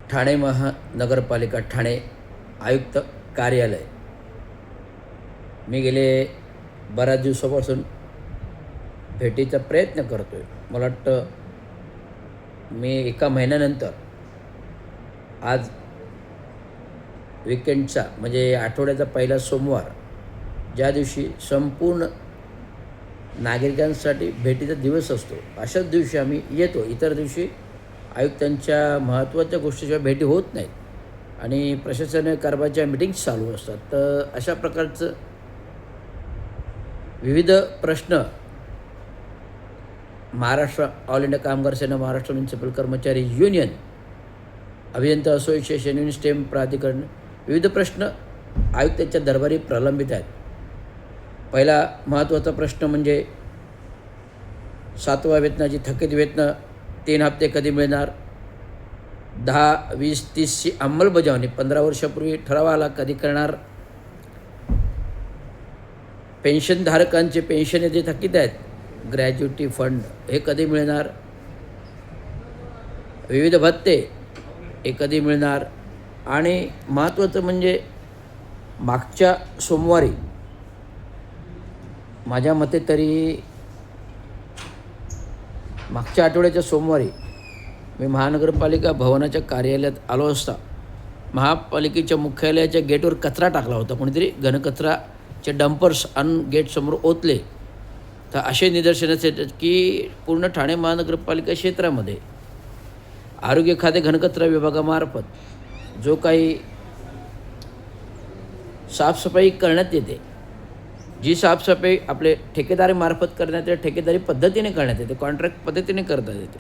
ठाणे महानगरपालिका ठाणे आयुक्त कार्यालय. मी गेले बऱ्याच दिवसापासून भेटीचा प्रयत्न करतो आहे. मला वाटतं मी एका महिन्यानंतर आज विकेंडचा म्हणजे आठवड्याचा पहिला सोमवार, ज्या दिवशी संपूर्ण नागरिकांसाठी भेटीचा दिवस असतो, अशाच दिवशी आम्ही येतो. इतर दिवशी आयुक्तांच्या महत्त्वाच्या गोष्टीशिवाय भेटी होत नाहीत आणि प्रशासकीय कारभाराच्या मीटिंग्स चालू असतात. तर अशा प्रकारचं विविध प्रश्न महाराष्ट्र ऑल इंडिया कामगार सेना, महाराष्ट्र म्युनिसिपल कर्मचारी युनियन, अभियंता असोसिएशन, युनियन स्टेम प्राधिकरण, विविध प्रश्न आयुक्तांच्या दरबारी प्रलंबित आहेत. पहिला महत्त्वाचा प्रश्न म्हणजे 7व्या वेतनाची थकीत वेतनं 3 हप्ते कधी मिळणार? 10, 20, 30ची अंमलबजावणी 15 वर्षापूर्वी ठराव आला, कधी करणार? पेन्शनधारकांचे पेन्शन जे थकीत आहेत, ग्रॅज्युटी फंड, हे कधी मिळणार? विविध भत्ते हे कधी मिळणार? आणि महत्त्वाचं म्हणजे मागच्या सोमवारी, माझ्या मते तरी मागच्या आठवड्याच्या सोमवारी मी महानगरपालिका भवनाच्या कार्यालयात आलो असता महापालिकेच्या मुख्यालयाच्या गेटवर कचरा टाकला होता. कोणीतरी घनकचराचे डंपर्स गेटसमोर ओतले. तर असे निदर्शनास येतात की पूर्ण ठाणे महानगरपालिका क्षेत्रामध्ये आरोग्य खाते घनकचरा विभागामार्फत जो काही साफसफाई करण्यात येते, जी साफसफाई आपले ठेकेदारीमार्फत करण्यात येते, ठेकेदारी पद्धतीने करण्यात येते, कॉन्ट्रॅक्ट पद्धतीने करता येते.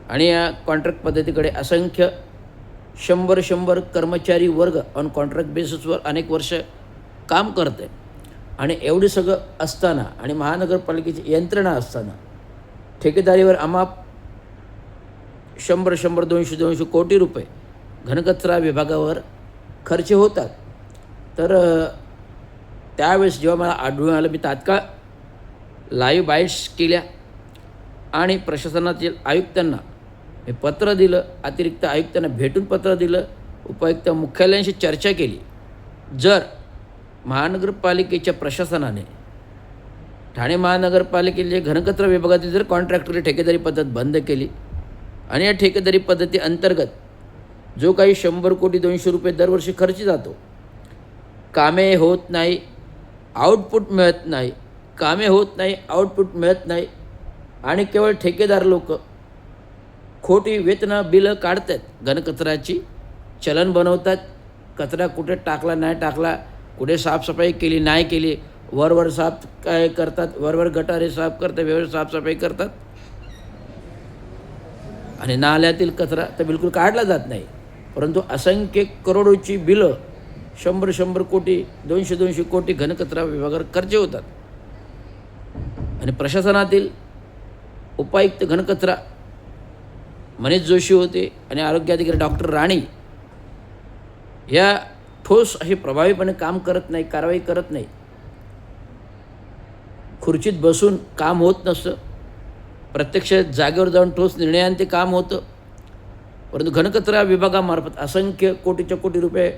आणि या कॉन्ट्रॅक्ट पद्धतीकडे असंख्य 100 कर्मचारी वर्ग ऑन कॉन्ट्रॅक्ट बेसिसवर अनेक वर्ष काम करते. आणि एवढी सगळं असताना आणि महानगरपालिकेची यंत्रणा असताना ठेकेदारीवर अमाप 100, 200 कोटी रुपये घनकचरा विभागावर खर्च होतात. तर त्यावेळेस जेव्हा मला आढळून आलं, मी तात्काळ लाईव्ह बाईट्स केल्या आणि प्रशासनातील आयुक्तांना मी पत्र दिलं, अतिरिक्त आयुक्तांना भेटून पत्र दिलं, उपायुक्त मुख्यालयांशी चर्चा केली. जर महानगरपालिकेच्या प्रशासनाने ठाणे महानगरपालिकेचे घनकचरा विभागातील जर कॉन्ट्रॅक्टरची ठेकेदारी पद्धत बंद केली आणि या ठेकेदारी पद्धती अंतर्गत जो काही 100 कोटी 200 रुपये दरवर्षी खर्च जातो, कामे होत नाही, आउटपुट मिळत नाही, कामे होत नाही, आउटपुट मिळत नाही आणि केवळ ठेकेदार लोक खोटी वेतनं बिलं काढतात, घनकचऱ्याची चलन बनवतात, कचरा कुठे टाकला नाही टाकला, कुठे साफसफाई केली नाही केली, वरवर साफ काय करतात, वरवर गटारे साफ करतात, व्यवस्थित साफसफाई करतात आणि नाल्यातील कचरा तर बिलकुल काढला जात नाही. परंतु असंख्य करोडोची बिलं, 100 कोटी 200 कोटी घनकचरा विभागावर खर्च होतात. आणि प्रशासनातील उपायुक्त घनकचरा मनीष जोशी होते आणि आरोग्य अधिकारी डॉक्टर राणी या ठोस अशी प्रभावीपणे काम करत नाही, कारवाई करत नाही. खुर्चीत बसून काम होत नसतं, प्रत्यक्ष जागेवर जाऊन ठोस निर्णयांचे काम होतं. परंतु घनकचरा विभागामार्फत असंख्य कोटीच्या कोटी रुपये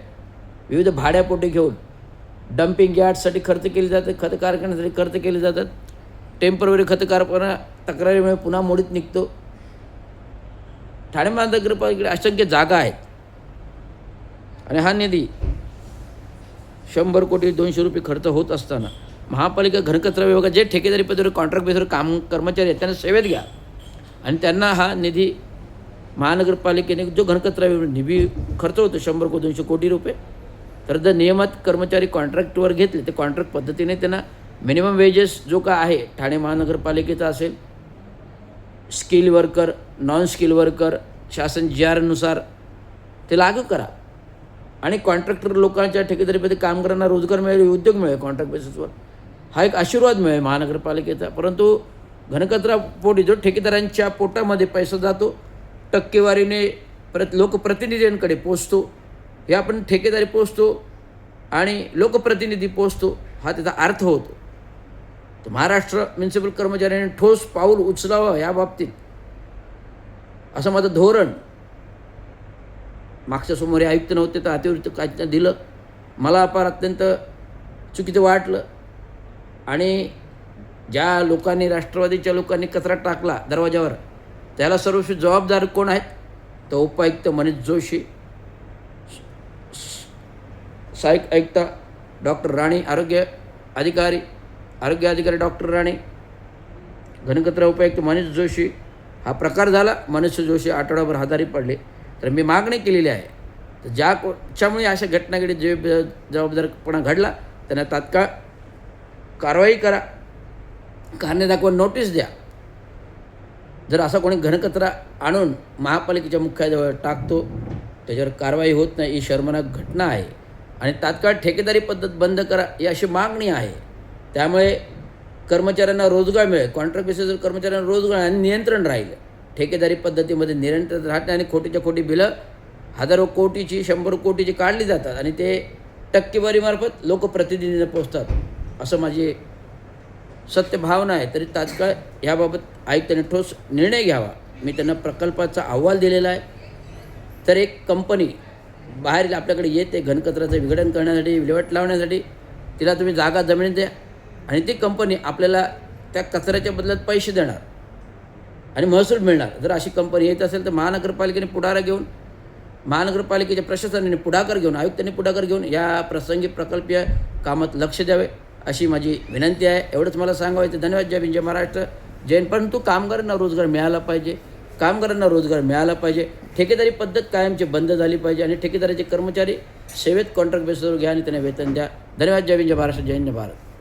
विविध भाड्यापोटी घेऊन डम्पिंग यार्डसाठी खर्च केले जातात, खत कारखान्यासाठी खर्च केले जातात. टेम्पररी खत कारखाना तक्रारीमुळे पुन्हा मोडीत निघतो. ठाणे महानगरपालिकेकडे असंख्य जागा आहेत आणि हा निधी 100 कोटी 200 रुपये खर्च होत असताना महापालिका घनकचरा विभागात जे ठेकेदारी पद्धतीवर कॉन्ट्रॅक्ट बेसवर काम कर्मचारी आहेत त्यांना सेवेत घ्या आणि त्यांना हा निधी महानगरपालिकेने जो घनकचरा निधी खर्च होतो 100 कोटी 200 कोटी रुपये, तर जर नियमित कर्मचारी कॉन्ट्रॅक्टवर घेतले ते कॉन्ट्रॅक्ट पद्धतीने त्यांना मिनिमम वेजेस जो काय आहे ठाणे महानगरपालिकेचा असेल, skill worker, non skill worker, शासन GR नुसार ते लागू करा आणि कॉन्ट्रॅक्टर लोकांच्या ठेकेदारीमध्ये कामगारांना रोजगार मिळेल, उद्योग मिळेल कॉन्ट्रॅक्ट बेसिसवर. हा एक आशीर्वाद मिळेल महानगरपालिकेचा. परंतु घनकचरा पोटी जो ठेकेदारांच्या पोटामध्ये पैसा जातो, टक्केवारीने लोकप्रतिनिधींकडे पोचतो, हे आपण ठेकेदारी पोचतो आणि लोकप्रतिनिधी पोचतो, हा त्याचा अर्थ होतो. तर महाराष्ट्र म्युनिसिपल कर्मचाऱ्यांनी ठोस पाऊल उचलावं या बाबतीत असं माझं धोरण मागच्या सोमवारी आयुक्त नव्हते तर अतिरिक्त काय दिलं. मला फार अत्यंत चुकीचं वाटलं. आणि ज्या लोकांनी, राष्ट्रवादीच्या लोकांनी कचरा टाकला दरवाजावर, त्याला सर्वस्वी जबाबदार कोण आहेत? तर उपायुक्त मनीष जोशी, सहाय्यक आयुक्ता डॉक्टर राणी, आरोग्य अधिकारी डॉक्टर राणी, घनकचरा उपायुक्त मनीष जोशी. हा प्रकार झाला. मनीष जोशी आठवडाभर आजारी पडले. तर मी मागणी केलेली आहे, तर ज्याच्यामुळे अशा घटना घडली, जे जबाबदारपणा घडला त्यांना तात्काळ कारवाई करा, कारणे दाखवून नोटीस द्या. जर असा कोणी घनकचरा आणून महापालिकेच्या मुख्यालयाजवळ टाकतो, त्याच्यावर कारवाई होत नाही, ही शर्मनाक घटना आहे. आणि तात्काळ ठेकेदारी पद्धत बंद करा, ही अशी मागणी आहे. त्यामुळे कर्मचाऱ्यांना रोजगार मिळेल, कॉन्ट्रॅक्ट बेसिसवर कर्मचाऱ्यांना रोजगार आणि नियंत्रण राहील. ठेकेदारी पद्धतीमध्ये नियंत्रण राहत नाही आणि खोटीच्या खोटी बिलं हजारो कोटीची, 100 कोटीची काढली जातात आणि ते टक्केवारीमार्फत लोकप्रतिनिधींना पोचतात, असं माझी सत्य भावना आहे. तरी तात्काळ याबाबत आयुक्तांनी ठोस निर्णय घ्यावा. मी त्यांना प्रकल्पाचा अहवाल दिलेला आहे. तर एक कंपनी बाहेर आपल्याकडे येते घनकचऱ्याचं विघटन करण्यासाठी, विल्हेवाट लावण्यासाठी, तिला तुम्ही जागा जमीन द्या आणि ती कंपनी आपल्याला त्या कचऱ्याच्या बदल्यात पैसे देणार आणि महसूल मिळणार. जर अशी कंपनी येत असेल तर महानगरपालिकेने पुढाकार घेऊन, महानगरपालिकेच्या प्रशासनाने पुढाकार घेऊन, आयुक्तांनी पुढाकार घेऊन या प्रसंगी प्रकल्पीय कामात लक्ष द्यावे, अशी माझी विनंती आहे. एवढंच मला सांगायचं. धन्यवाद. जय भीम, जय महाराष्ट्र, जय हिंद. परंतु कामगारांना रोजगार मिळाला पाहिजे, ठेकेदारी पद्धत कायमची बंद झाली पाहिजे आणि ठेकेदाराचे कर्मचारी सेवेत कॉन्ट्रॅक्ट बेसवर घ्या आणि त्यांना वेतन द्या. धन्यवाद. जय भीम, जय महाराष्ट्र, जय हिंद, जय भारत.